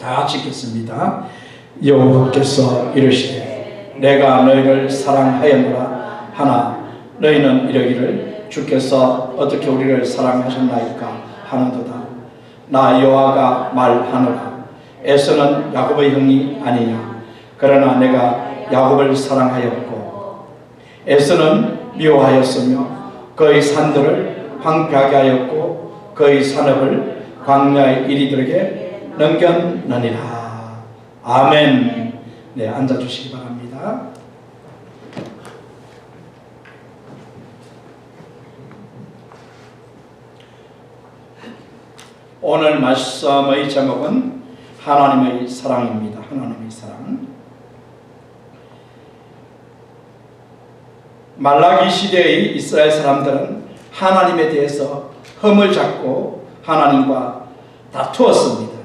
다 같이 읽겠습니다. 여호와께서 이르시되 내가 너희를 사랑하였노라 하나 너희는 이러기를 주께서 어떻게 우리를 사랑하셨나이까 하는도다. 나 여호와가 말하노라. 에서는 야곱의 형이 아니냐. 그러나 내가 야곱을 사랑하였고 에서는 미워하였으며 그의 산들을 황폐하게 하였고 그의 산업을 광야의 이리들에게 넘겼느니라. 아멘. 네, 앉아주시기 바랍니다. 오늘 말씀의 제목은 하나님의 사랑입니다. 하나님의 사랑. 말라기 시대의 이스라엘 사람들은 하나님에 대해서 흠을 잡고 하나님과 다투었습니다.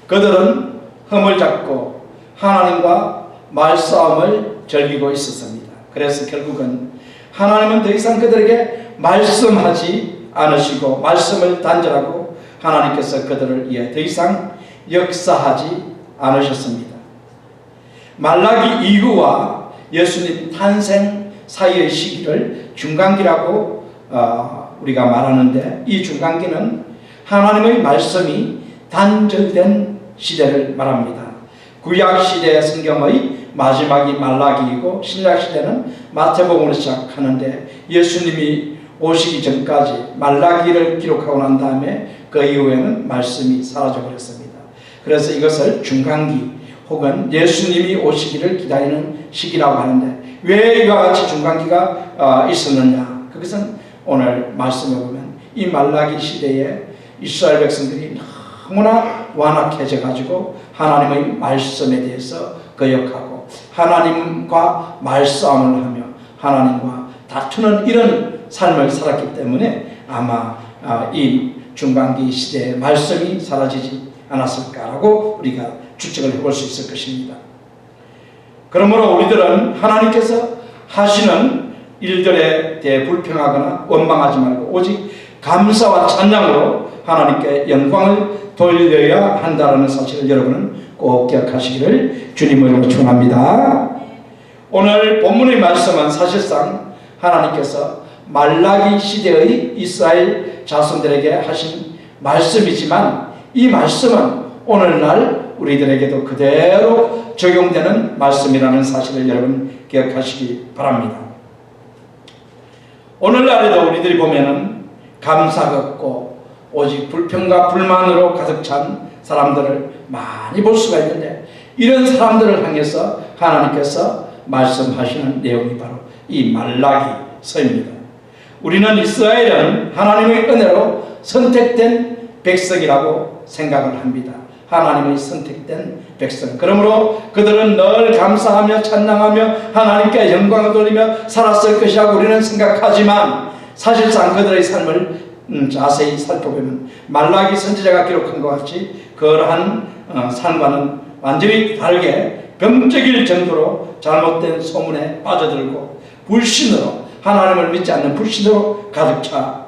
그들은 흠을 잡고 하나님과 말싸움을 즐기고 있었습니다. 그래서 결국은 하나님은 더 이상 그들에게 말씀하지 않으시고 말씀을 단절하고 하나님께서 그들을 위해 더 이상 역사하지 않으셨습니다. 말라기 이후와 예수님 탄생 사이의 시기를 중간기라고 우리가 말하는데, 이 중간기는 하나님의 말씀이 단절된 시대를 말합니다. 구약시대 성경의 마지막이 말라기이고 신약시대는 마태복음으로 시작하는데, 예수님이 오시기 전까지 말라기를 기록하고 난 다음에 그 이후에는 말씀이 사라져버렸습니다. 그래서 이것을 중간기 혹은 예수님이 오시기를 기다리는 시기라고 하는데, 왜 이와 같이 중간기가 있었느냐? 그것은 오늘 말씀에 보면 이 말라기 시대에 이스라엘 백성들이 너무나 완악해져 가지고 하나님의 말씀에 대해서 거역하고 하나님과 말싸움을 하며 하나님과 다투는 이런 삶을 살았기 때문에 아마 이 중간기 시대의 말씀이 사라지지 않았을까라고 우리가 추측을 해볼 수 있을 것입니다. 그러므로 우리들은 하나님께서 하시는 일들에 대해 불평하거나 원망하지 말고 오직 감사와 찬양으로 하나님께 영광을 돌려야 한다는 사실을 여러분은 꼭 기억하시기를 주님으로 축원합니다. 오늘 본문의 말씀은 사실상 하나님께서 말라기 시대의 이스라엘 자손들에게 하신 말씀이지만, 이 말씀은 오늘날 우리들에게도 그대로 적용되는 말씀이라는 사실을 여러분 기억하시기 바랍니다. 오늘날에도 우리들이 보면은 감사가 없고 오직 불평과 불만으로 가득 찬 사람들을 많이 볼 수가 있는데, 이런 사람들을 향해서 하나님께서 말씀하시는 내용이 바로 이 말라기서입니다. 우리는 이스라엘은 하나님의 은혜로 선택된 백성이라고 생각을 합니다. 하나님의 선택된 백성. 그러므로 그들은 늘 감사하며 찬양하며 하나님께 영광을 돌리며 살았을 것이라고 우리는 생각하지만, 사실상 그들의 삶을 자세히 살펴보면 말라기 선지자가 기록한 것 같이 그러한 삶과는 완전히 다르게 병적일 정도로 잘못된 소문에 빠져들고 불신으로, 하나님을 믿지 않는 불신으로 가득 차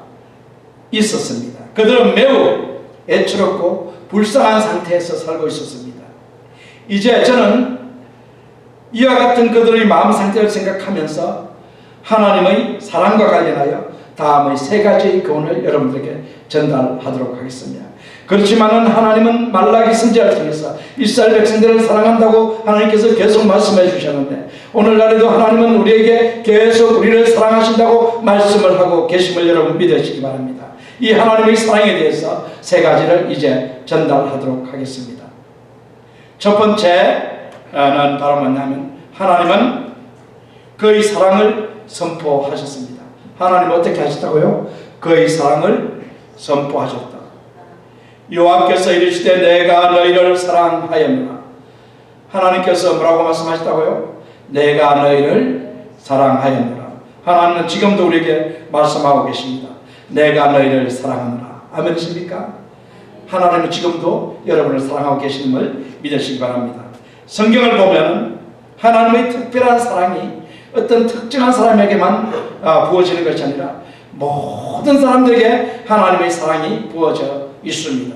있었습니다. 그들은 매우 애처롭고 불쌍한 상태에서 살고 있었습니다. 이제 저는 이와 같은 그들의 마음 상태를 생각하면서 하나님의 사랑과 관련하여 다음의 세 가지의 교훈을 여러분들에게 전달하도록 하겠습니다. 그렇지만은 하나님은 말라기 선지자를 통해서 이스라엘 백성들을 사랑한다고 하나님께서 계속 말씀해 주셨는데, 오늘날에도 하나님은 우리에게 계속 우리를 사랑하신다고 말씀을 하고 계심을 여러분 믿으시기 바랍니다. 이 하나님의 사랑에 대해서 세 가지를 이제 전달하도록 하겠습니다. 첫 번째는 바로 뭐냐면, 하나님은 그의 사랑을 선포하셨습니다. 하나님 어떻게 하셨다고요? 그의 사랑을 선포하셨다. 여호와께서 이르시되 내가 너희를 사랑하였노라. 하나님께서 뭐라고 말씀하셨다고요? 내가 너희를 사랑하였노라. 하나님은 지금도 우리에게 말씀하고 계십니다. 내가 너희를 사랑하노라. 아멘이십니까? 하나님은 지금도 여러분을 사랑하고 계시는 걸 믿으시기 바랍니다. 성경을 보면 하나님의 특별한 사랑이 어떤 특정한 사람에게만 부어지는 것이 아니라 모든 사람들에게 하나님의 사랑이 부어져 있습니다.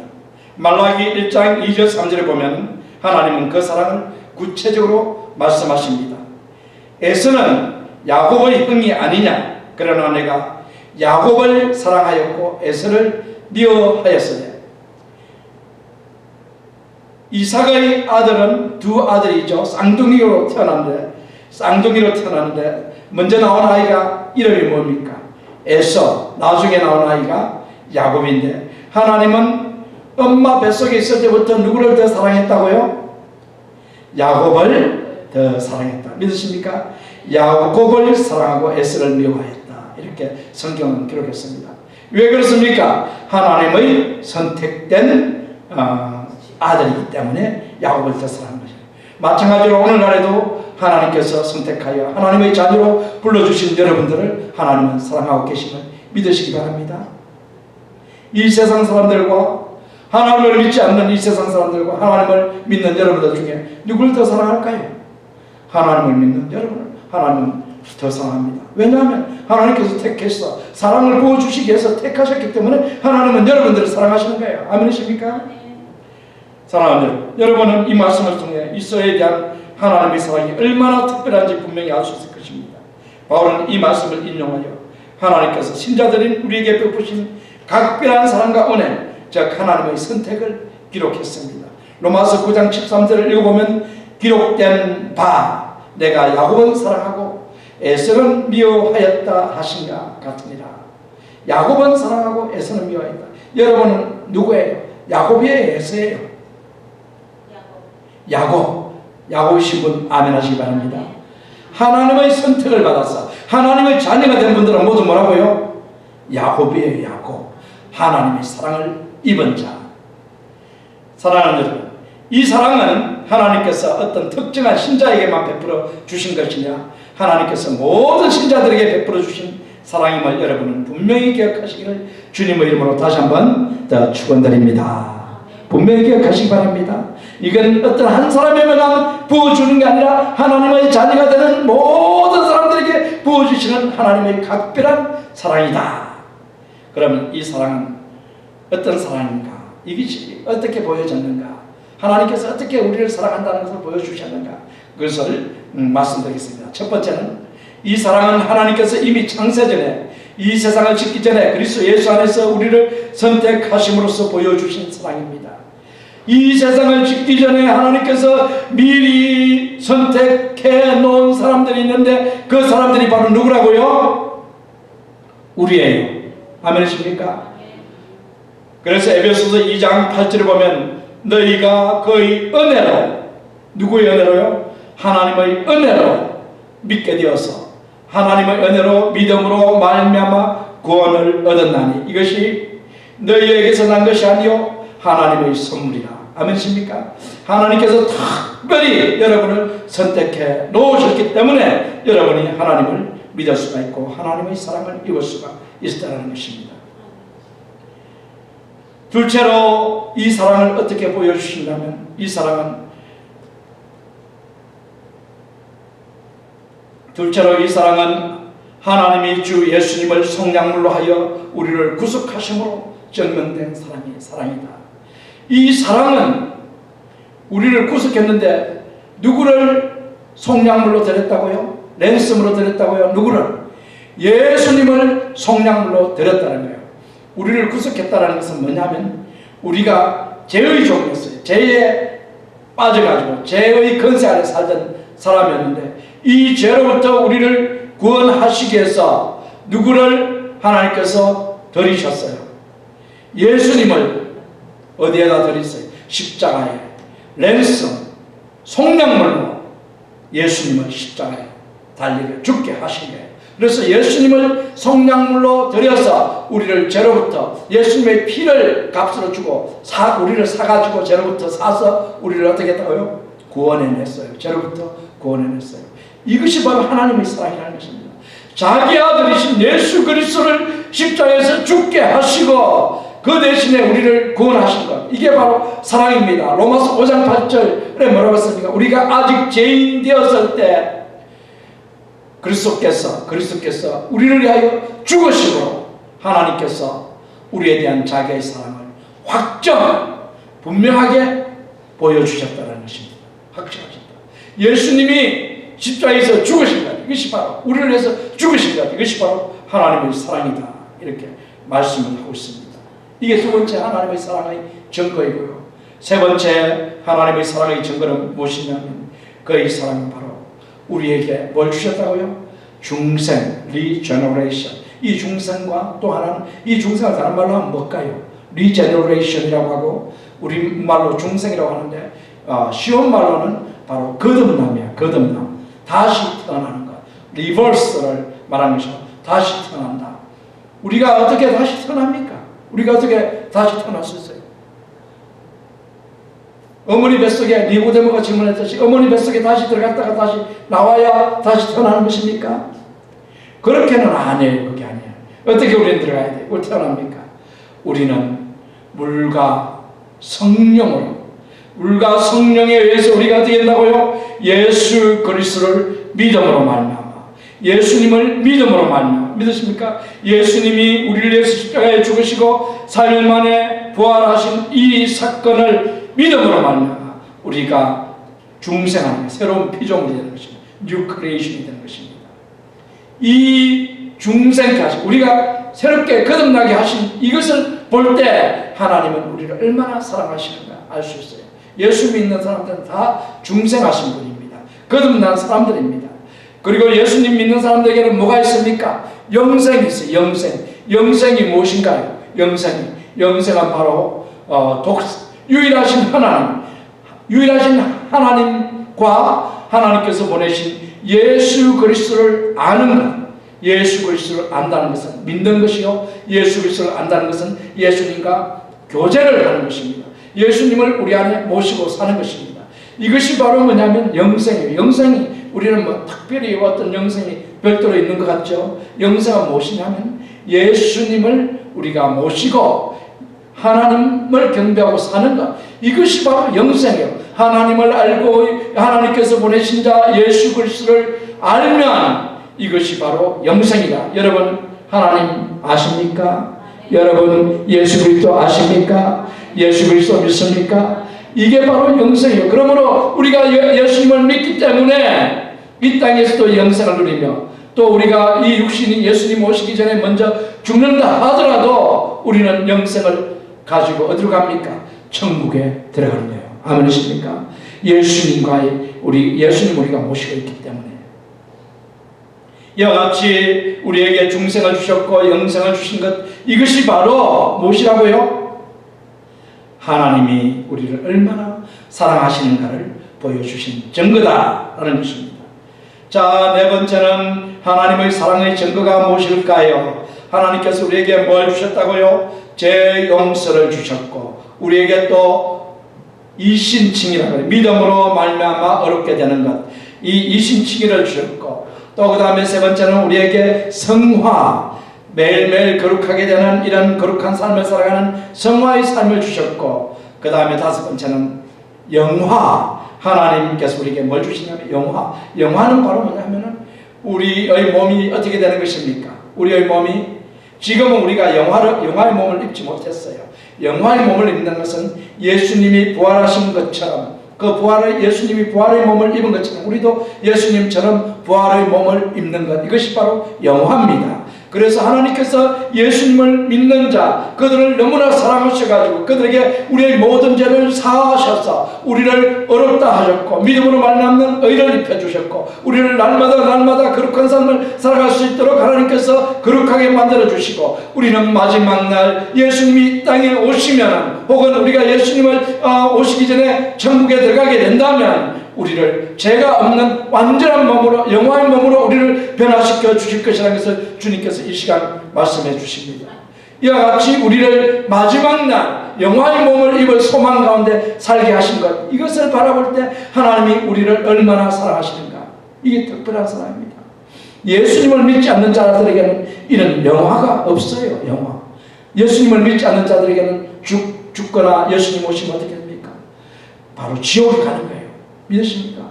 말라기 1장 2절 3절에 보면 하나님은 그 사랑을 구체적으로 말씀하십니다. 에서는 야곱의 형이 아니냐? 그러나 내가 야곱을 사랑하였고 에서를 미워하였으되. 이삭의 아들은 두 아들이죠. 쌍둥이로 태어났는데 먼저 나온 아이가 이름이 뭡니까? 에서. 나중에 나온 아이가 야곱인데, 하나님은 엄마 뱃속에 있을 때부터 누구를 더 사랑했다고요? 야곱을 더 사랑했다. 믿으십니까? 야곱을 사랑하고 에서를 미워하였다. 이렇게 성경은 기록했습니다. 왜 그렇습니까? 하나님의 선택된 아들이기 때문에 야곱을 더 사랑한 것이에요. 마찬가지로 오늘날에도 하나님께서 선택하여 하나님의 자녀로 불러주신 여러분들을 하나님은 사랑하고 계심을 믿으시기 바랍니다. 이 세상 사람들과 하나님을 믿지 않는 이 세상 사람들과 하나님을 믿는 여러분들 중에 누구를 더 사랑할까요? 하나님을 믿는 여러분을 하나님은 더 사랑합니다. 왜냐하면 하나님께서 택해서 사랑을 부어주시기 위해서 택하셨기 때문에 하나님은 여러분들을 사랑하시는 거예요. 아멘이십니까? 사랑하는 여러분은 이 말씀을 통해 이스라엘에 대한 하나님의 사랑이 얼마나 특별한지 분명히 알 수 있을 것입니다. 바울은 이 말씀을 인용하여 하나님께서 신자들인 우리에게 베푸신 각별한 사랑과 은혜, 즉 하나님의 선택을 기록했습니다. 로마서 9장 13절을 읽어보면 기록된 바 내가 야곱은 사랑하고 에서는 미워하였다 하신가 같으니라. 야곱은 사랑하고 에서는 미워하였다. 여러분은 누구예요? 야곱이에요? 에서예요? 야곱이신 분 아멘 하시기 바랍니다. 하나님의 선택을 받아서 하나님의 자녀가 된 분들은 모두 뭐라고요? 야곱이에요. 야곱. 하나님의 사랑을 입은 자. 사랑하는 여러분, 이 사랑은 하나님께서 어떤 특정한 신자에게만 베풀어 주신 것이냐, 하나님께서 모든 신자들에게 베풀어 주신 사랑임을 여러분은 분명히 기억하시기를 주님의 이름으로 다시 한번 더 축원드립니다. 분명히 기억하시기 바랍니다. 이건 어떤 한 사람에게만 부어주는 게 아니라 하나님의 자녀가 되는 모든 사람들에게 부어주시는 하나님의 각별한 사랑이다. 그러면 이 사랑은 어떤 사랑인가? 이것이 어떻게 보여졌는가? 하나님께서 어떻게 우리를 사랑한다는 것을 보여주셨는가? 그것을 말씀드리겠습니다. 첫 번째는 이 사랑은 하나님께서 이미 창세전에 이 세상을 짓기 전에 그리스도 예수 안에서 우리를 선택하심으로써 보여주신 사랑입니다. 이 세상을 짓기 전에 하나님께서 미리 선택해 놓은 사람들이 있는데 그 사람들이 바로 누구라고요? 우리예요. 아멘이십니까? 그래서 에베소서 2장 8절에 보면 너희가 그의 은혜로, 누구의 은혜로요? 하나님의 은혜로 믿게 되어서 하나님의 은혜로 믿음으로 말미암아 구원을 얻었나니 이것이 너희에게서 난 것이 아니요 하나님의 선물이라. 아멘이십니까? 하나님께서 특별히 여러분을 선택해 놓으셨기 때문에 여러분이 하나님을 믿을 수가 있고 하나님의 사랑을 입을 수가 있다는 것입니다. 둘째로 이 사랑을 어떻게 보여주신다면 이 사랑은 하나님이 주 예수님을 성량물로 하여 우리를 구속하심으로 증명된 사랑이다. 이 사랑은 우리를 구속했는데 누구를 성량물로 드렸다고요? 랜섬으로 드렸다고요? 누구를? 예수님을 성량물로 드렸다는 거예요. 우리를 구속했다는 것은 뭐냐면 우리가 죄의 종이었어요. 죄에 빠져가지고 죄의 권세 아래 살던 사람이었는데 이 죄로부터 우리를 구원하시기 위해서 누구를 하나님께서 들이셨어요? 예수님을 어디에다 들이셨어요? 십자가에. 랜섬, 속량물로 예수님을 십자가에 달리게 죽게 하신 거예요. 그래서 예수님을 속량물로 들여서 우리를 죄로부터 예수님의 피를 값으로 주고 우리를 사가지고 죄로부터 사서 우리를 어떻게 했다고요? 구원해냈어요. 죄로부터 구원해냈어요. 이것이 바로 하나님의 사랑이라는 것입니다. 자기 아들이신 예수 그리스도를 십자가에서 죽게 하시고 그 대신에 우리를 구원하신 것, 이게 바로 사랑입니다. 로마서 5장 8절에 뭐라고 했습니까? 우리가 아직 죄인 되었을 때 그리스도께서 우리를 위하여 죽으심으로 하나님께서 우리에 대한 자기의 사랑을 분명하게 보여주셨다는 것입니다. 확증하셨다. 예수님이 십자가에서 죽으신 것, 이것이 바로 우리를 위해서 죽으신 것, 이것이 바로 하나님의 사랑이다. 이렇게 말씀을 하고 있습니다. 이게 두 번째 하나님의 사랑의 증거이고요. 세 번째 하나님의 사랑의 증거는 무엇이냐면 그의 사랑은 바로 우리에게 뭘 주셨다고요? 중생, 리제너레이션. 이 중생과 또 하나는, 이 중생을 다른 말로 하면 뭘까요? 리제너레이션이라고 하고 우리말로 중생이라고 하는데 쉬운 말로는 바로 거듭남이야. 거듭남. 다시 태어나는 것. 리버스를 말하는 것이죠. 다시 태어난다. 우리가 어떻게 다시 태어납니까? 우리가 어떻게 다시 태어날 수 있어요? 어머니 뱃속에 니고데모가 질문했듯이 어머니 뱃속에 다시 들어갔다가 다시 나와야 다시 태어나는 것입니까? 그렇게는 안 해요. 그게 아니에요. 어떻게 우리는 들어가야 돼요? 어떻게 태어납니까? 우리는 물과 성령으로, 물과 성령에 의해서 우리가 어떻게 된다고요? 예수 그리스도를 믿음으로 말미암아, 예수님을 믿음으로 말미암아. 믿으십니까? 예수님이 우리를 위해서 십자가에 죽으시고 3일 만에 부활하신 이 사건을 믿음으로 말미암아 우리가 중생하는 새로운 피조물이 되는 것입니다. 뉴 크리에이션이 되는 것입니다. 이 중생까지 우리가 새롭게 거듭나게 하신 이것을 볼 때 하나님은 우리를 얼마나 사랑하시는가 알 수 있어요. 예수 믿는 사람들은 다 중생하신 분입니다. 거듭난 사람들입니다. 그리고 예수님 믿는 사람들에게는 뭐가 있습니까? 영생이 있어요. 영생. 영생이 무엇인가요? 영생은 바로 유일하신 하나님과 하나님께서 보내신 예수 그리스도를 아는 것. 예수 그리스도를 안다는 것은 믿는 것이요, 예수 그리스도를 안다는 것은 예수님과 교제를 하는 것입니다. 예수님을 우리 안에 모시고 사는 것입니다. 이것이 바로 뭐냐면 영생이에요. 영생이 우리는 뭐 특별히 어떤 영생이 별도로 있는 것 같죠. 영생은 무엇이냐면 예수님을 우리가 모시고 하나님을 경배하고 사는 것, 이것이 바로 영생이에요. 하나님을 알고 하나님께서 보내신 자 예수 그리스도를 알면 이것이 바로 영생이다. 여러분 하나님 아십니까? 여러분 예수 그리스도 아십니까? 예수 그리스도 믿습니까? 이게 바로 영생이에요. 그러므로 우리가 예수님을 믿기 때문에 이 땅에서도 영생을 누리며, 또 우리가 이 육신이 예수님 오시기 전에 먼저 죽는다 하더라도 우리는 영생을 가지고 어디로 갑니까? 천국에 들어가는 거예요. 아멘이십니까? 예수님과의 예수님 우리가 모시고 있기 때문에. 이와 같이 우리에게 중생을 주셨고 영생을 주신 것, 이것이 바로 무엇이라고요? 하나님이 우리를 얼마나 사랑하시는가를 보여주신 증거다라는 것입니다. 자, 네 번째는 하나님의 사랑의 증거가 무엇일까요? 하나님께서 우리에게 뭘 주셨다고요? 제 용서를 주셨고 우리에게 또 이신칭이라고 해요. 믿음으로 말미암아 어렵게 되는 것, 이 이신칭의를 주셨고, 또 그 다음에 세 번째는 우리에게 성화, 매일매일 거룩하게 되는 이런 거룩한 삶을 살아가는 성화의 삶을 주셨고, 그 다음에 다섯 번째는 영화, 하나님께서 우리에게 뭘 주시냐면 영화. 영화는 바로 뭐냐면은 우리의 몸이 어떻게 되는 것입니까? 우리의 몸이 지금은 우리가 영화의 몸을 입지 못했어요. 영화의 몸을 입는 것은 예수님이 부활하신 것처럼, 예수님이 부활의 몸을 입은 것처럼 우리도 예수님처럼 부활의 몸을 입는 것, 이것이 바로 영화입니다. 그래서 하나님께서 예수님을 믿는 자, 그들을 너무나 사랑하셔가지고 그들에게 우리의 모든 죄를 사하셔서 우리를 어렵다 하셨고, 믿음으로 말미암는 의를 입혀주셨고, 우리를 날마다 거룩한 삶을 살아갈 수 있도록 하나님께서 거룩하게 만들어주시고, 우리는 마지막 날 예수님이 이 땅에 오시면, 혹은 우리가 예수님을 오시기 전에 천국에 들어가게 된다면 우리를 죄가 없는 완전한 몸으로, 영화의 몸으로 우리를 변화시켜 주실 것이라는 것을 주님께서 이 시간 말씀해 주십니다. 이와 같이 우리를 마지막 날 영화의 몸을 입을 소망 가운데 살게 하신 것, 이것을 바라볼 때 하나님이 우리를 얼마나 사랑하시는가, 이게 특별한 사랑입니다. 예수님을 믿지 않는 자들에게는 이런 영화가 없어요. 영화. 예수님을 믿지 않는 자들에게는 죽거나 예수님 오시면 어떻게 됩니까? 바로 지옥에 가는 거예요. 믿으십니까?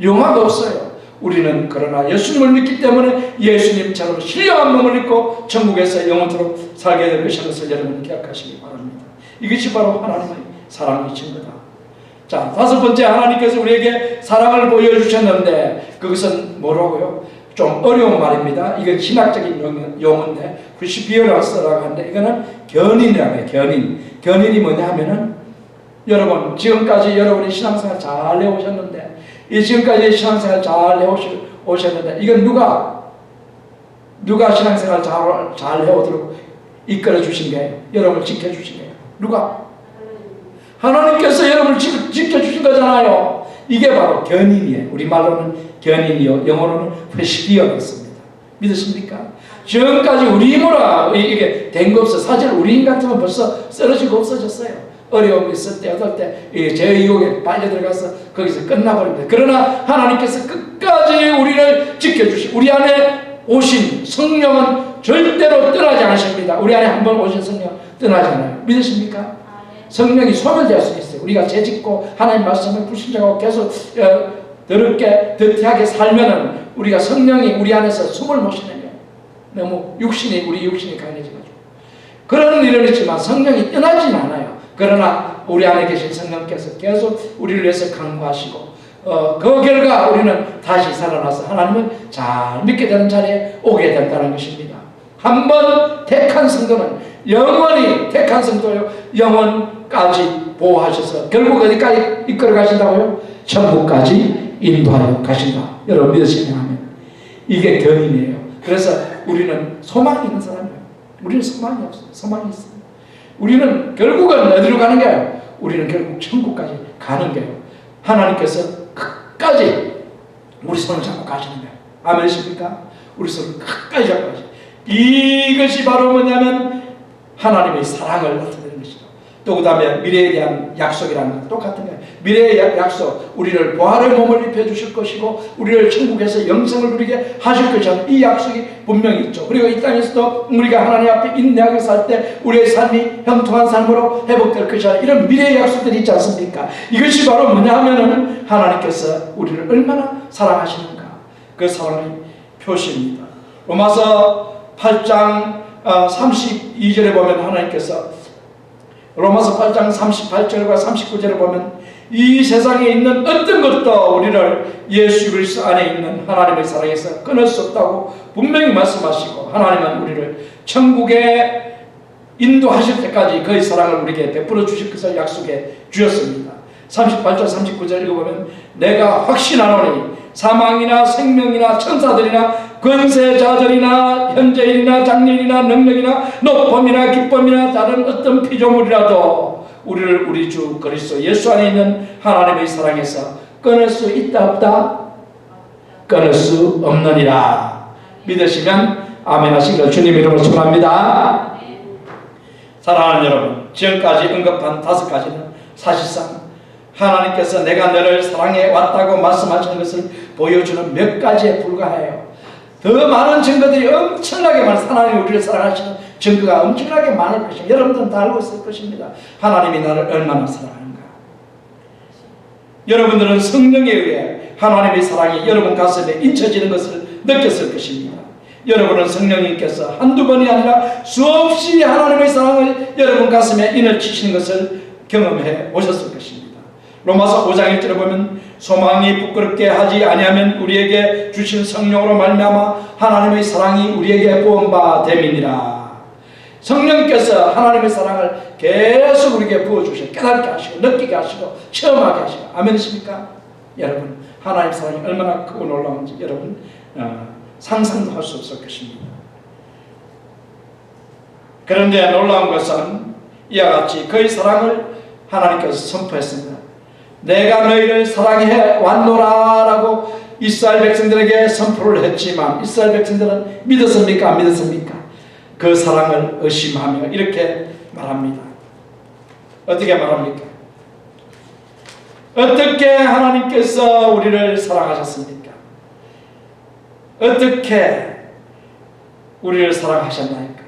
영화가 없어요. 우리는 그러나 예수님을 믿기 때문에 예수님처럼 신령한 몸을 입고 천국에서 영원토록 살게 될 것인 것을 여러분 기억하시기 바랍니다. 이것이 바로 하나님의 사랑이 증거다. 자, 다섯 번째, 하나님께서 우리에게 사랑을 보여주셨는데 그것은 뭐라고요? 좀 어려운 말입니다. 이건 신학적인 용어인데 프시비어라스라고 하는데 이거는 견인이라고 해요. 견인이 뭐냐 하면은 여러분 지금까지 여러분이 신앙생활 잘 해오셨는데 이 지금까지 신앙생활 잘 해오셨는데 이건 누가 신앙생활 잘 해오도록 이끌어 주신 거예요? 여러분을 지켜주신 거예요. 누가? 하나님께서 여러분을 지켜주신 거잖아요. 이게 바로 견인이에요. 우리말로는 견인이요, 영어로는 프레시비어였습니다. 믿으십니까? 지금까지 우리 힘으로 이게 된 거 없어. 사실 우리 힘 같으면 벌써 쓰러지고 없어졌어요. 어려움이 있을 때, 어떨 때, 제 유혹에 빨려 들어가서 거기서 끝나버립니다. 그러나 하나님께서 끝까지 우리를 지켜주시고, 우리 안에 오신 성령은 절대로 떠나지 않으십니다. 우리 안에 한번 오신 성령 떠나지 않아요. 믿으십니까? 성령이 소멸될 수 있어요. 우리가 죄짓고 하나님 말씀을 불신자고 계속 더럽게 더티하게 살면은 우리가 성령이 우리 안에서 숨을 못 쉬는 거예요. 너무 우리 육신이 강해져가지고. 그런 일은 있지만 성령이 떠나지는 않아요. 그러나 우리 안에 계신 성령께서 계속 우리를 위해서 강구하시고 그 결과 우리는 다시 살아나서 하나님을 잘 믿게 되는 자리에 오게 된다는 것입니다. 한번 택한 성도는 영원히 택한 성도요, 영원까지 보호하셔서 결국 어디까지 이끌어 가신다고요? 천국까지 인도하여 가신다. 여러분 믿으시면 하면 이게 견인이에요. 그래서 우리는 소망이 있는 사람이에요. 우리는 소망이 없어요. 소망이 있어요. 우리는 결국은 어디로 가는 거예요? 우리는 결국 천국까지 가는 거예요. 하나님께서 끝까지 우리 손을 잡고 가시는 거예요. 아멘이십니까? 우리 손을 끝까지 잡고 가시는 거예요. 이것이 바로 뭐냐면 하나님의 사랑을 나타내는 것이죠. 또 그 다음에 미래에 대한 약속이라는 것 똑같은 거예요. 미래의 약속, 우리를 부활의 몸을 입혀주실 것이고 우리를 천국에서 영생을 누리게 하실 것이라는 이 약속이 분명히 있죠. 그리고 이 땅에서도 우리가 하나님 앞에 인내하게 살 때 우리의 삶이 형통한 삶으로 회복될 것이라 이런 미래의 약속들이 있지 않습니까? 이것이 바로 뭐냐 하면은 하나님께서 우리를 얼마나 사랑하시는가, 그 사랑의 표시입니다. 로마서 8장 32절에 보면 하나님께서, 로마서 8장 38절과 39절에 보면 이 세상에 있는 어떤 것도 우리를 예수 그리스도 안에 있는 하나님의 사랑에서 끊을 수 없다고 분명히 말씀하시고, 하나님은 우리를 천국에 인도하실 때까지 그의 사랑을 우리에게 베풀어 주실 것을 약속해 주셨습니다. 38절 39절 읽어보면 내가 확신하노니 사망이나 생명이나 천사들이나 권세자들이나 현재인이나 장래인이나 능력이나 높음이나 기쁨이나 다른 어떤 피조물이라도 우리를 우리 주 그리스도 예수 안에 있는 하나님의 사랑에서 끊을 수 있다 없다? 끊을 수 없느니라. 믿으시면 아멘 하시기를 주님 이름으로 축원합니다. 사랑하는 여러분, 지금까지 언급한 5가지는 사실상 하나님께서 내가 너를 사랑해 왔다고 말씀하시는 것을 보여주는 몇 가지에 불과해요. 더 많은 증거들이 엄청나게 많아요. 하나님이 우리를 사랑하시는 증거가 엄청나게 많을 것입니다. 여러분들은 다 알고 있을 것입니다. 하나님이 나를 얼마나 사랑하는가. 여러분들은 성령에 의해 하나님의 사랑이 여러분 가슴에 인쳐지는 것을 느꼈을 것입니다. 여러분은 성령님께서 한두 번이 아니라 수없이 하나님의 사랑을 여러분 가슴에 인을 치시는 것을 경험해 오셨을 것입니다. 로마서 5장 1절에 보면 소망이 부끄럽게 하지 아니하면 우리에게 주신 성령으로 말미암아 하나님의 사랑이 우리에게 부은 바 됨이니라. 성령께서 하나님의 사랑을 계속 우리에게 부어주시고 깨닫게 하시고 느끼게 하시고 체험하게 하시고 아멘이십니까? 여러분, 하나님의 사랑이 얼마나 크고 놀라운지 여러분 상상도 할 수 없을 것입니다. 그런데 놀라운 것은 이와 같이 그의 사랑을 하나님께서 선포했습니다. 내가 너희를 사랑해 왔노라 라고 이스라엘 백성들에게 선포를 했지만 이스라엘 백성들은 믿었습니까? 안 믿었습니까? 그 사랑을 의심하며 이렇게 말합니다. 어떻게 말합니까? 어떻게 하나님께서 우리를 사랑하셨습니까? 어떻게 우리를 사랑하셨나이까?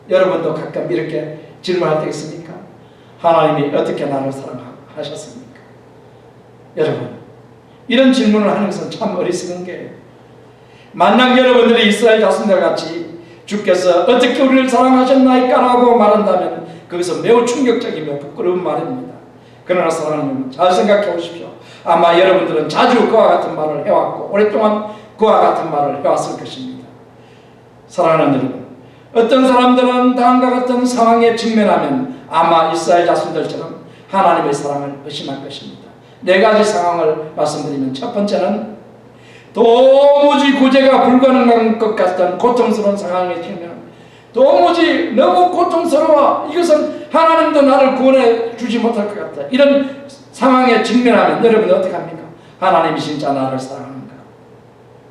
여러분도 가끔 이렇게 질문할 때 있습니까? 하나님이 어떻게 나를 사랑하셨습니까? 여러분, 이런 질문을 하는 것은 참 어리석은 게예요. 만약 여러분들이 이스라엘 자손들 같이 주께서 어떻게 우리를 사랑하셨나이까 라고 말한다면 그것은 매우 충격적이며 부끄러운 말입니다. 그러나 사랑하는 여러분, 잘 생각해 보십시오. 아마 여러분들은 자주 그와 같은 말을 해왔고 오랫동안 그와 같은 말을 해왔을 것입니다. 사랑하는 여러분, 어떤 사람들은 다음과 같은 상황에 직면하면 아마 이스라엘 자손들처럼 하나님의 사랑을 의심할 것입니다. 네 가지 상황을 말씀드리면, 첫 번째는 도무지 구제가 불가능한 것 같은 고통스러운 상황에 직면합니다. 도무지 너무 고통스러워, 이것은 하나님도 나를 구원해 주지 못할 것 같다, 이런 상황에 직면하면 여러분이 어떻게 합니까? 하나님이 진짜 나를 사랑하는가?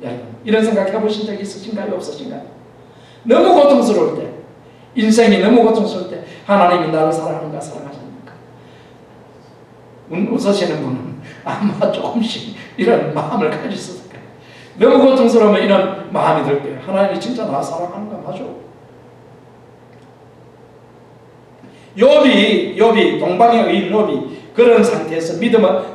여러분, 이런 생각 해보신 적이 있으신가요? 없으신가요? 너무 고통스러울 때, 인생이 너무 고통스러울 때 하나님이 나를 사랑하는가, 사랑하지 않는가? 웃으시는 분은 아마 조금씩 이런 마음을 가지셨을 거예요. 너무 고통스러우면 이런 마음이 들 거예요. 하나님이 진짜 나 사랑하는가? 맞아. 욥이 동방의 의인 욥이 그런 상태에서,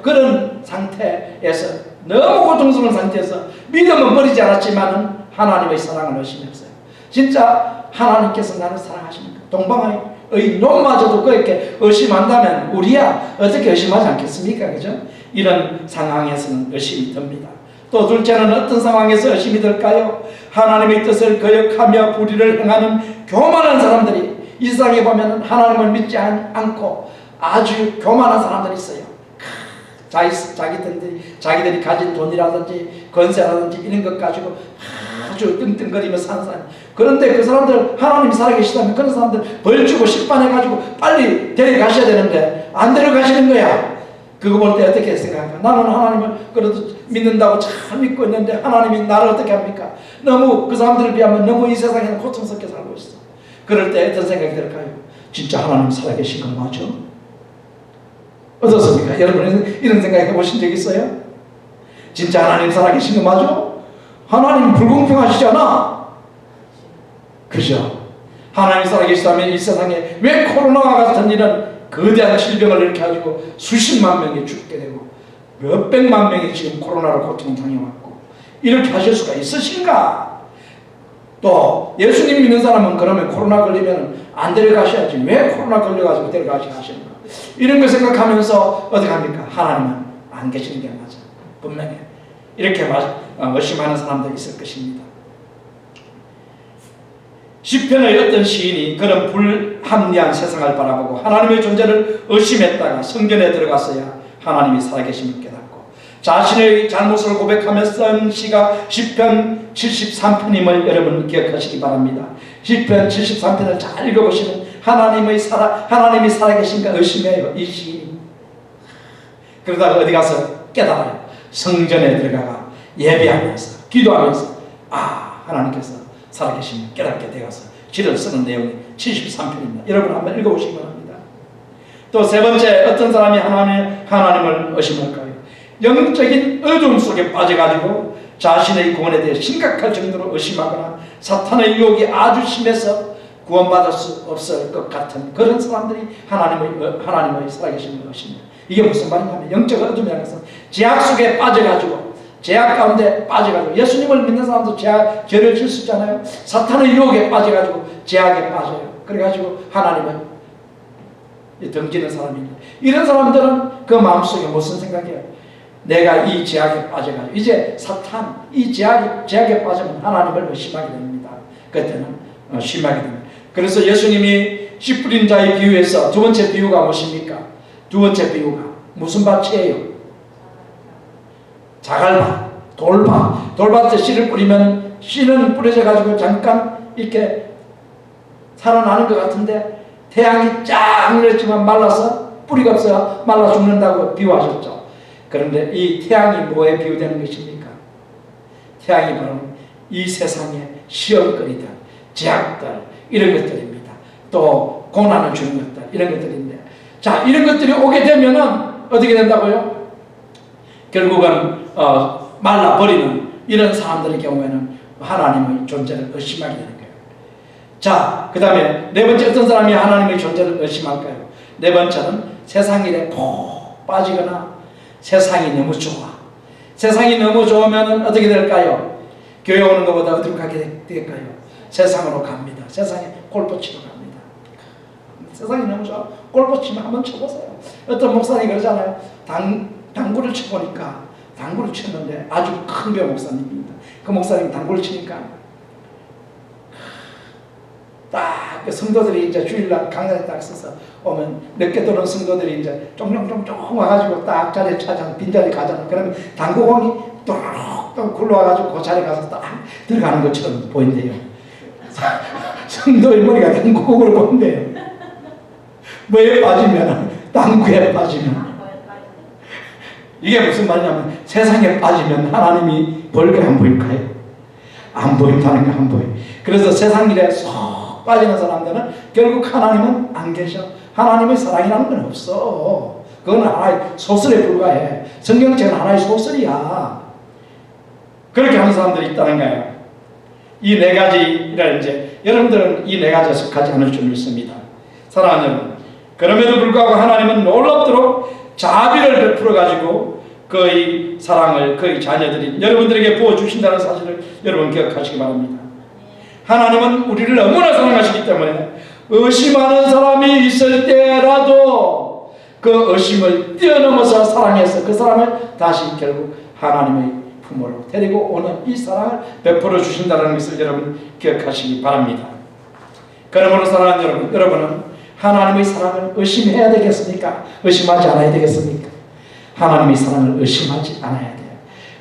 그런 상태에서, 너무 고통스러운 상태에서 믿음은 버리지 않았지만은 하나님의 사랑을 의심했어요. 진짜 하나님께서 나를 사랑하십니까? 동방의 의인 욥마저도 그렇게 의심한다면 우리야 어떻게 의심하지 않겠습니까? 그죠? 이런 상황에서는 의심이 듭니다. 또 둘째는 어떤 상황에서 의심이 들까요? 하나님의 뜻을 거역하며 불의를 행하는 교만한 사람들이, 이 세상에 보면 하나님을 믿지 않고 아주 교만한 사람들이 있어요. 자기들이 가진 돈이라든지 권세라든지 이런 것 가지고 아주 뜬뜬거리며 사는 사람. 그런데 그 사람들 하나님이 살아계시다면 그런 사람들 벌 주고 식반해가지고 빨리 데려가셔야 되는데 안 데려가시는 거야. 그거 볼 때 어떻게 생각할까? 나는 하나님을 그래도 믿는다고 잘 믿고 있는데 하나님이 나를 어떻게 합니까? 너무 그 사람들에 비하면 너무 이 세상에는 고통스럽게 살고 있어. 그럴 때 어떤 생각이 들까요? 진짜 하나님 살아계신 건 맞죠? 어떻습니까? 여러분 이런 생각 해보신 적 있어요? 진짜 하나님 살아계신 거 맞아? 하나님 불공평하시잖아. 그죠? 하나님 살아계시다면 이 세상에 왜 코로나와 같은 이런 거대한 질병을 일으켜가지고 수십만 명이 죽게 되고 몇백만 명이 지금 코로나로 고통당해왔고 이렇게 하실 수가 있으신가? 또 예수님 믿는 사람은 그러면 코로나 걸리면 안 데려가셔야지 왜 코로나 걸려가지고 데려가시는가? 이런 걸 생각하면서 어떻게 합니까? 하나님은 안 계시는 게 맞아. 분명히 이렇게 의심하는 사람들이 있을 것입니다. 시편의 어떤 시인이 그런 불합리한 세상을 바라보고 하나님의 존재를 의심했다가 성전에 들어갔어야 하나님이 살아계심을 깨닫고 자신의 잘못을 고백하며 쓴 시가 시편 73편임을 여러분 기억하시기 바랍니다. 시편 73편을 잘 읽어보시면 하나님이 살아계신가 의심해요, 이 시인이. 그러다가 어디 가서 깨달아요. 성전에 들어가가 예배하면서 기도하면서 하나님께서 살아계심을 깨닫게 되어서 시를 쓰는 내용이 73편입니다. 여러분 한번 읽어보시기 바랍니다. 또 세 번째, 어떤 사람이 하나님을 의심할까요? 영적인 어둠 속에 빠져가지고 자신의 구원에 대해 심각할 정도로 의심하거나 사탄의 유혹이 아주 심해서 구원받을 수 없을 것 같은 그런 사람들이 하나님의 살아계심을 의심해요. 이게 무슨 말이냐면 영적 어둠이라는 것은 죄악 속에 빠져가지고 죄악 가운데 빠져가지고 예수님을 믿는 사람도 죄를 질 수 있잖아요. 사탄의 유혹에 빠져가지고 죄악에 빠져요. 그래가지고 하나님은 덩지는 사람입니다. 이런 사람들은 그 마음속에 무슨 생각이에요? 내가 이 죄악에 빠져가지고 이제 사탄 이 죄악에 빠지면 하나님을 의심하게 됩니다. 그때는 심하게 됩니다. 그래서 예수님이 씨 뿌린 자의 비유에서 두 번째 비유가 무엇입니까? 두 번째 비유가 무슨 밭이에요? 자갈밭, 돌밭에 씨를 뿌리면 씨는 뿌려져 가지고 잠깐 이렇게 살아나는 것 같은데 태양이 쫙 내렸지만 말라서 뿌리가 없어야 말라 죽는다고 비유하셨죠. 그런데 이 태양이 뭐에 비유되는 것입니까? 태양이 바로 이 세상의 시험거리들, 제약들 이런 것들입니다. 또 고난을 주는 것들 이런 것들인데 자 이런 것들이 오게 되면은 어떻게 된다고요? 결국은 말라버리는 이런 사람들의 경우에는 하나님의 존재를 의심하게 되는 거예요. 자, 그 다음에 네 번째 어떤 사람이 하나님의 존재를 의심할까요? 네 번째는 세상 일에 푹 빠지거나 세상이 너무 좋아. 세상이 너무 좋으면 어떻게 될까요? 교회 오는 것보다 어디로 가게 될까요? 세상으로 갑니다. 세상에 골프 치러 갑니다. 세상이 너무 좋아. 골프 치면 한번 쳐보세요. 어떤 목사님이 그러잖아요. 당구를 쳐보니까, 당구를 쳤는데 아주 큰 교 목사님입니다. 그 목사님이 당구를 치니까 딱 그 성도들이 이제 주일날 강단에 딱 서서 오면 늦게 들어온 성도들이 이제 쫑쫑쫑쫑 와가지고 딱 자리에 찾아 빈자리 가잖아. 그러면 당구공이 뚝뚝 굴러와가지고 그 자리에 가서 딱 들어가는 것처럼 보인대요. 성도의 머리가 당구공으로 보인대요. 뭐에 빠지면, 당구에 빠지면. 이게 무슨 말이냐면 세상에 빠지면 하나님이 볼까요, 안 보일까요? 안 보인다는 게 안 보여. 그래서 세상 일에 쏙 빠지는 사람들은 결국 하나님은 안 계셔. 하나님의 사랑이라는 건 없어. 그건 하나의 소설에 불과해. 성경책은 하나의 소설이야. 그렇게 하는 사람들이 있다는 거예요. 이 네 가지를 이제 여러분들은 이 네 가지에 속하지 않을 줄 믿습니다. 사랑하는 여러분, 그럼에도 불구하고 하나님은 놀랍도록 자비를 베풀어 가지고 그의 사랑을 그의 자녀들인 여러분들에게 부어주신다는 사실을 여러분 기억하시기 바랍니다. 하나님은 우리를 너무나 사랑하시기 때문에 의심하는 사람이 있을 때라도 그 의심을 뛰어넘어서 사랑해서 그 사람을 다시 결국 하나님의 품으로 데리고 오는 이 사랑을 베풀어 주신다는 것을 여러분 기억하시기 바랍니다. 그러므로 사랑하는 여러분, 여러분은 하나님의 사랑을 의심해야 되겠습니까? 의심하지 않아야 되겠습니까? 하나님의 사랑을 의심하지 않아야 돼요.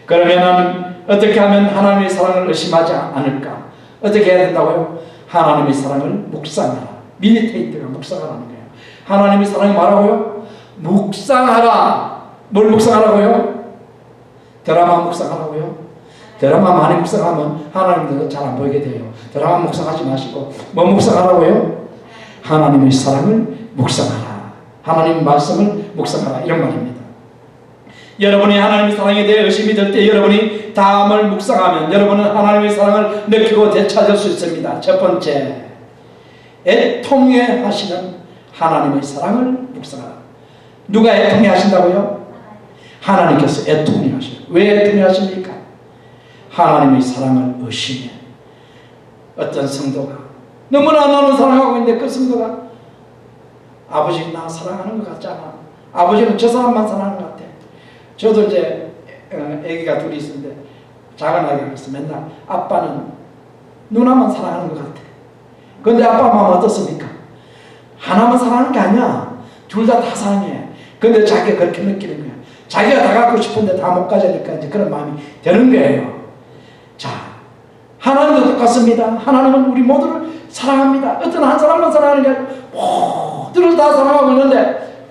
그러면 어떻게 하면 하나님의 사랑을 의심하지 않을까? 어떻게 해야 된다고요? 하나님의 사랑을 묵상하라. 미디테이트가 묵상하라는 거예요. 하나님의 사랑이 뭐라고요? 묵상하라. 뭘 묵상하라고요? 드라마 묵상하라고요? 드라마 많이 묵상하면 하나님도 잘 안 보이게 돼요. 드라마 묵상하지 마시고 뭐 묵상하라고요? 하나님의 사랑을 묵상하라. 하나님의 말씀을 묵상하라. 이런 말입니다. 여러분이 하나님의 사랑에 대해 의심이 들 때 여러분이 다음을 묵상하면 여러분은 하나님의 사랑을 느끼고 되찾을 수 있습니다. 첫 번째, 애통해 하시는 하나님의 사랑을 묵상하라. 누가 애통해 하신다고요? 하나님께서 애통해 하셔요. 왜 애통해 하십니까? 하나님의 사랑을 의심해. 어떤 성도가 너무나 나는 사랑하고 있는데 그 성도가 아버지 나 사랑하는 것 같지 않아. 아버지는 저 사람만 사랑하는 것 같아. 저도 이제 아기가 둘이 있었는데 작은 아기가 있어. 맨날 아빠는 누나만 사랑하는 것 같아. 그런데 아빠 마음 어떻습니까? 하나만 사랑하는 게 아니야. 둘 다 사랑해. 그런데 자기가 그렇게 느끼는 거야. 자기가 다 갖고 싶은데 다 못 가지니까 이제 그런 마음이 되는 거예요. 자, 하나님도 똑같습니다. 하나님은 우리 모두를 사랑합니다. 어떤 한 사람만 사랑하는 게 아니고 모두를 다 사랑하고 있는데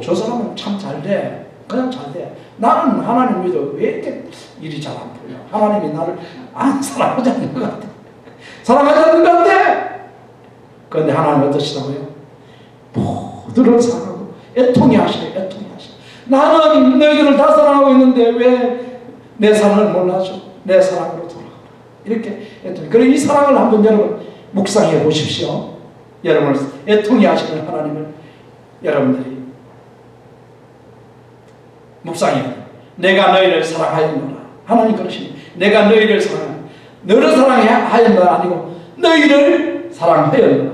저 사람은 참 잘 돼. 그냥 잘 돼. 나는 하나님 믿어. 왜 이렇게 일이 잘 안 보여? 하나님이 나를 안 사랑하지 않는 것 같아. 사랑하지 않는 것 같아. 그런데 하나님 어떠시다고요? 모두를 사랑하고 애통해 하시래. 애통해 하시래. 나는 너희들을 다 사랑하고 있는데 왜 내 사랑을 몰라줘? 내 사랑으로 돌아오라. 이렇게 애통해. 그래 이 사랑을 한번 여러분 묵상해 보십시오. 여러분을 애통해 하시는 하나님을 여러분들이 묵상해. 내가 너희를 사랑하였노라. 하나님 그러십니다. 내가 너희를 사랑하였노라. 너를 사랑하였노라 아니고 너희를 사랑하였노라.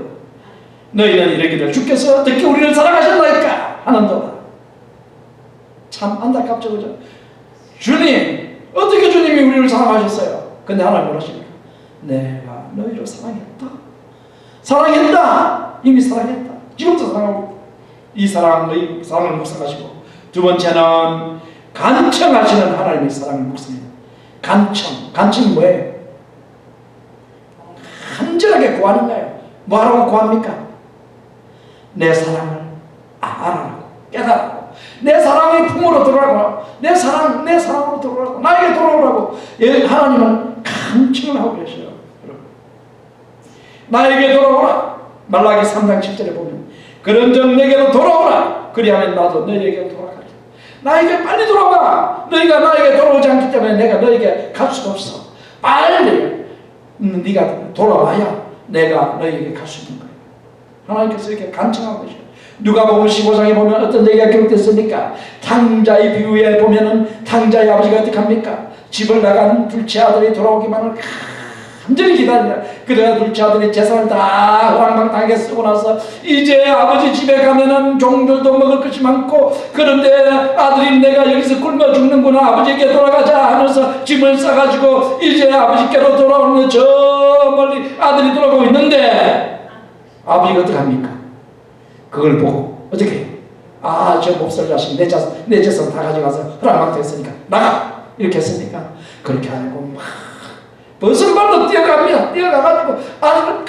너희는 이러기를 주께서 어떻게 우리를 사랑하셨나이까 하는도다. 참 안타깝죠, 그죠? 주님, 어떻게 주님이 우리를 사랑하셨어요? 근데 하나님 뭐라십니까? 내가 너희를 사랑했다. 사랑했다. 이미 사랑했다. 지금도 사랑하고 이 사랑을 묵상하시고 두 번째는 간청하시는 하나님의 사랑을 묵상해요. 간청이 뭐예요? 간절하게 구하는 거예요. 뭐하라고 구합니까? 내 사랑을 알아라고 깨달아라고 내 사랑의 품으로 들어오라고 내 사랑으로 들어오라고 나에게 돌아오라고 하나님은 간청을 하고 계셔요. 여러분. 나에게 돌아오라. 말라기 3장 7절에 보면 그런즉 내게로 돌아오라. 그리하면 나도 너희에게 돌아가리라. 나에게 빨리 돌아와. 너희가 나에게 돌아오지 않기 때문에 내가 너희에게 갈 수가 없어. 빨리 네가 돌아와야 내가 너희에게 갈 수 있는 거예요. 하나님께서 이렇게 간청하고 계셔요. 누가복음 15장에 보면 어떤 얘기가 기록됐습니까? 탕자의 비유에 보면은 탕자의 아버지가 어떻게 합니까? 집을 나간 둘째 아들이 돌아오기만을 완전히 기다린다. 그래야 둘째 아들이 재산을 다 호랑방탕하게 쓰고 나서 이제 아버지 집에 가면은 종들도 먹을 것이 많고, 그런데 아들이 내가 여기서 굶어 죽는구나, 아버지에게 돌아가자 하면서 짐을 싸가지고 이제 아버지께로 돌아오는 저 멀리 아들이 돌아가고 있는데 아버지가 어떡합니까? 그걸 보고 어떻게 해요? 아, 저 몹쓸 자식 내 재산 다 가져가서 호랑방탕했으니까 나가! 이렇게 했으니까 그렇게 하고 막 벗은 발로 뛰어갑니다. 뛰어가가지고 아들을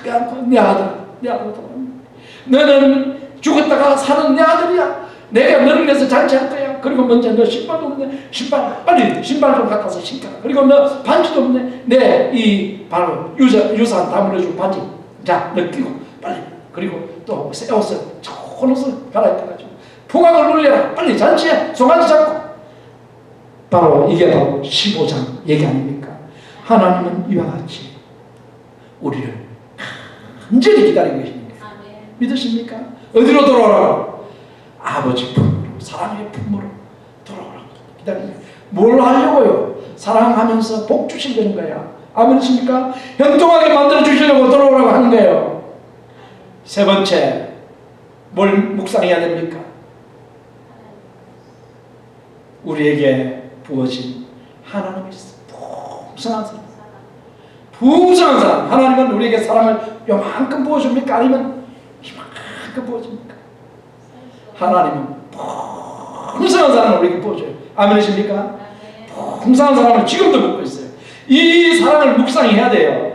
칵 안고, 내 아들 너는 죽었다가 사는 내 아들이야. 내가 너를 위해서 잔치할 거야. 그리고 먼저 너 신발도 없네. 빨리 신발 좀 갖다서 신겨라. 그리고 너 반지도 없네. 내 이 바로 유산 다 물어주고 반지, 자, 너 끼고 빨리. 그리고 또 새 옷을, 좋은 옷을 갈아입혀가지고 풍악을 울려라. 빨리 잔치해. 송아지 잡고. 바로 이게 바로 15장 얘기 아닙니까? 하나님은 이와 같이 우리를 간절히 기다리고 계십니다. 믿으십니까? 어디로 돌아오라고? 아버지 품으로, 사랑의 품으로 돌아오라고 기다립니다. 뭘 하려고요? 사랑하면서 복 주시려는 거야. 아멘이십니까? 형통하게 만들어 주시려고 돌아오라고 하는 거예요. 세 번째, 뭘 묵상해야 됩니까? 우리에게 부어진 하나님의 풍성한 사랑. 풍성한 사랑. 하나님은 우리에게 사랑을 요만큼 부어줍니까? 아니면 이만큼 부어줍니까? 하나님은 풍성한 사랑을 우리에게 부어줘요. 아멘이십니까? 풍성한 사랑을 지금도 붓고 있어요. 이 사랑을 묵상해야 돼요.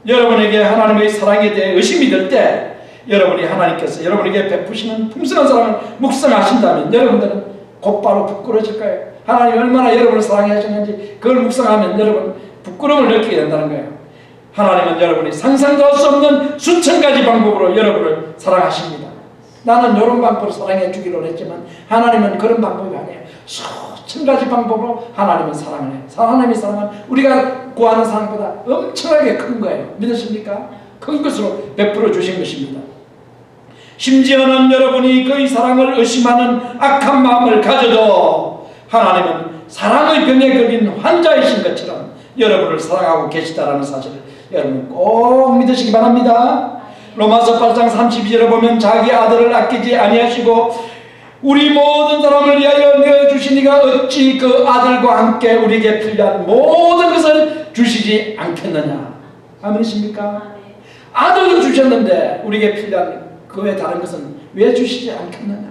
여러분에게 하나님의 사랑에 대해 의심이 들 때 여러분이 하나님께서 여러분에게 베푸시는 풍성한 사랑을 묵상하신다면 여러분들은 곧바로 부끄러워질 거예요. 하나님이 얼마나 여러분을 사랑하셨는지 그걸 묵상하면 여러분 부끄러움을 느끼게 된다는 거예요. 하나님은 여러분이 상상도 할 수 없는 수천 가지 방법으로 여러분을 사랑하십니다. 나는 이런 방법으로 사랑해 주기로 했지만 하나님은 그런 방법이 아니에요. 수천 가지 방법으로 하나님은 사랑을 해요. 하나님의 사랑은 우리가 구하는 사랑보다 엄청나게 큰 거예요. 믿으십니까? 큰 것으로 베풀어 주신 것입니다. 심지어는 여러분이 그의 사랑을 의심하는 악한 마음을 가져도 하나님은 사랑의 병에 걸린 환자이신 것처럼 여러분을 사랑하고 계시다라는 사실을 여러분 꼭 믿으시기 바랍니다. 로마서 8장 32절에 보면 자기 아들을 아끼지 아니하시고 우리 모든 사람을 위하여 내어주시니가 어찌 그 아들과 함께 우리에게 필요한 모든 것을 주시지 않겠느냐. 아멘이십니까? 아들도 주셨는데 우리에게 필요한 그 외 다른 것은 왜 주시지 않겠느냐.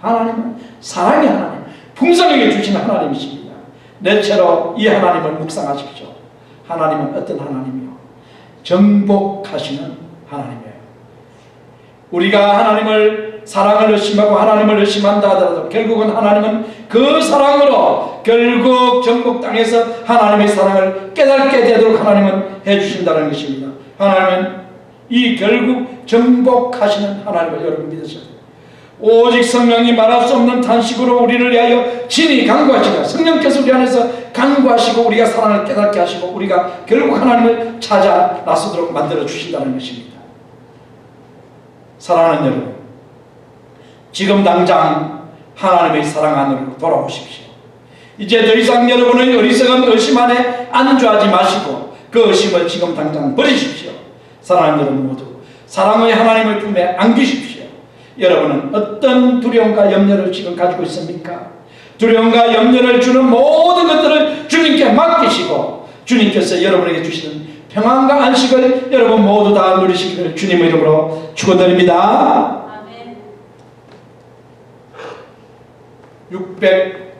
하나님은 사랑의 하나님, 풍성하게 주시는 하나님이십니다. 내처로 이 하나님을 묵상하십시오. 하나님은 어떤 하나님이요? 정복하시는 하나님이에요. 우리가 하나님을 사랑을 의심하고 하나님을 의심한다 하더라도 결국은 하나님은 그 사랑으로 결국 정복 땅에서 하나님의 사랑을 깨닫게 되도록 하나님은 해주신다는 것입니다. 하나님은 이 결국 정복하시는 하나님을 여러분 믿으셔야 돼요. 오직 성령이 말할 수 없는 탄식으로 우리를 위하여 친히 간구하시라. 성령께서 우리 안에서 간구하시고 우리가 사랑을 깨닫게 하시고 우리가 결국 하나님을 찾아 나서도록 만들어 주신다는 것입니다. 사랑하는 여러분, 지금 당장 하나님의 사랑 안으로 돌아오십시오. 이제 더 이상 여러분의 어리석은 의심 안에 안주하지 마시고 그 의심을 지금 당장 버리십시오. 사랑하는 여러분 모두 사랑의 하나님을 품에 안기십시오. 여러분은 어떤 두려움과 염려를 지금 가지고 있습니까? 두려움과 염려를 주는 모든 것들을 주님께 맡기시고 주님께서 여러분에게 주시는 평안과 안식을 여러분 모두 다 누리시기를 주님의 이름으로 축원드립니다. 600